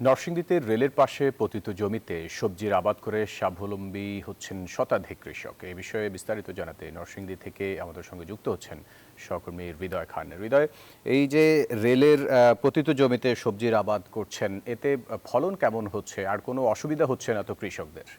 নরসিংদীতে রেলের পাশে পতিত জমিতে সবজির আবাদ করে স্বাবলম্বী হচ্ছেন শতাধিক কৃষক। এই বিষয়ে বিস্তারিত জানাতে নরসিংদী থেকে আমাদের সঙ্গে যুক্ত হচ্ছেন সহকর্মী হৃদয় খান। হৃদয়, এই যে রেলের পতিত জমিতে সবজির আবাদ করছেন, এতে ফলন কেমন হচ্ছে আর কোনো অসুবিধা হচ্ছে না তো কৃষকদের?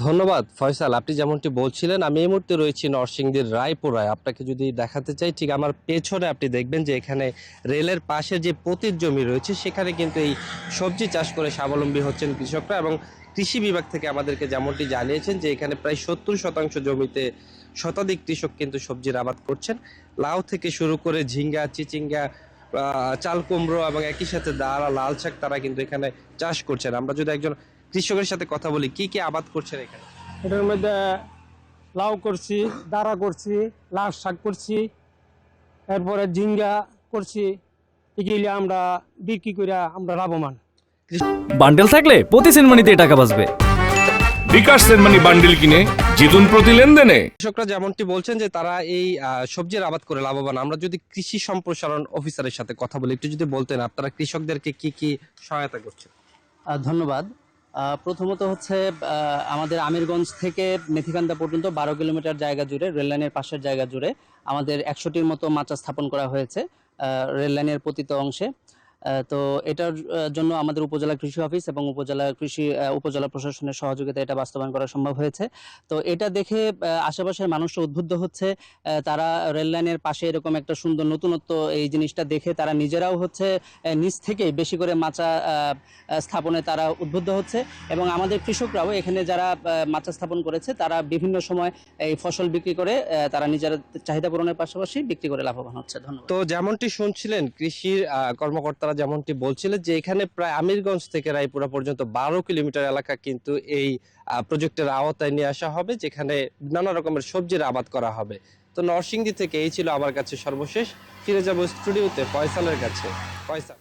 ধন্যবাদ ফয়সাল। আপনি যেমনটি বলছিলেন, আমি এই মুহূর্তে রয়েছি নরসিংদীর রায়পুরায়। আপনাকে যদি দেখাতে চাই, ঠিক আমার পেছনে আপনি দেখবেন যে এখানে রেলের পাশে যে পতিত জমি রয়েছে সেখানে কিন্তু এই সবজি চাষ করে স্বাবলম্বী হচ্ছেন কৃষকরা। এবং কৃষি বিভাগ থেকে আমাদেরকে যেমনটি জানিয়েছেন যে এখানে প্রায় 70% জমিতে শতাধিক কৃষক কিন্তু সবজির আবাদ করছেন। লাউ থেকে শুরু করে ঝিঙ্গা, চিচিঙ্গা, চাল কুমড়ো এবং একই সাথে দাঁড়া, লাল শাক তারা কিন্তু এখানে চাষ করছেন। আমরা যদি একজন কৃষকের সাথে কথা বলি, কি কি আবাদ করছেন এখানে? এটার মধ্যে লাউ করছি, দাঁড়া করছি, লাল শাক করছি, এরপরে ঝিঙ্গা করছি। এগুলি আমরা বিক্রি করে আমরা লাভবান। বান্ডেল থাকলে প্রতি সেনমানিতে টাকা বাঁচবে। বিকাশ সেনমানি বান্ডিল কিনে জিতুন প্রতি লেনদেনে। কৃষকরা যেমনটি বলছেন যে তারা এই সবজির আবাদ করে লাভবান। আমরা যদি কৃষি সম্প্রসারণ অফিসারের সাথে কথা বলি, একটু যদি বলতেন আপনারা কৃষকদেরকে কি কি সহায়তা করছেন? ধন্যবাদ। প্রথমত হচ্ছে আমাদের আমিরগঞ্জ থেকে মেথিকান্দা পর্যন্ত 12 কিলোমিটার জায়গা জুড়ে, রেললাইনের পাশের জায়গা জুড়ে আমাদের 100টির মতো মাচা স্থাপন করা হয়েছে রেললাইনের পতিত অংশে। তো এটার জন্য আমাদের উপজেলা কৃষি অফিস এবং উপজেলা প্রশাসনের সহযোগিতা এটা বাস্তবায়ন করা সম্ভব হয়েছে। তো এটা দেখে আশেপাশের মানুষরা উদ্বুদ্ধ হচ্ছে। তারা রেললাইনের পাশে এরকম একটা সুন্দর নতুনত্ব, এই জিনিসটা দেখে তারা নিজেরাও হচ্ছে নিজ থেকে বেশি করে মাচা স্থাপনে তারা উদ্বুদ্ধ হচ্ছে। এবং আমাদের কৃষকরাও এখানে যারা মাচা স্থাপন করেছে তারা বিভিন্ন সময় এই ফসল বিক্রি করে তারা নিজের চাহিদা পূরণের পাশাপাশি বিক্রি করে লাভবান হচ্ছে। ধন্যবাদ। তো যেমনটি শুনছিলেন, কৃষির কর্মকর্তারা যেমনটি বলছিলেন যে এখানে প্রায় আমিরগঞ্জ থেকে রায়পুরা পর্যন্ত 12 কিলোমিটার এলাকা কিন্তু এই প্রজেক্টের আওতায় নিয়ে আসা হবে, যেখানে নানা রকমের সবজির আবাদ করা হবে। তো নরসিংদী থেকে এই ছিল আমার কাছে সর্বশেষ। ফিরে যাব স্টুডিওতে ফয়সালের কাছে। ফয়সাল।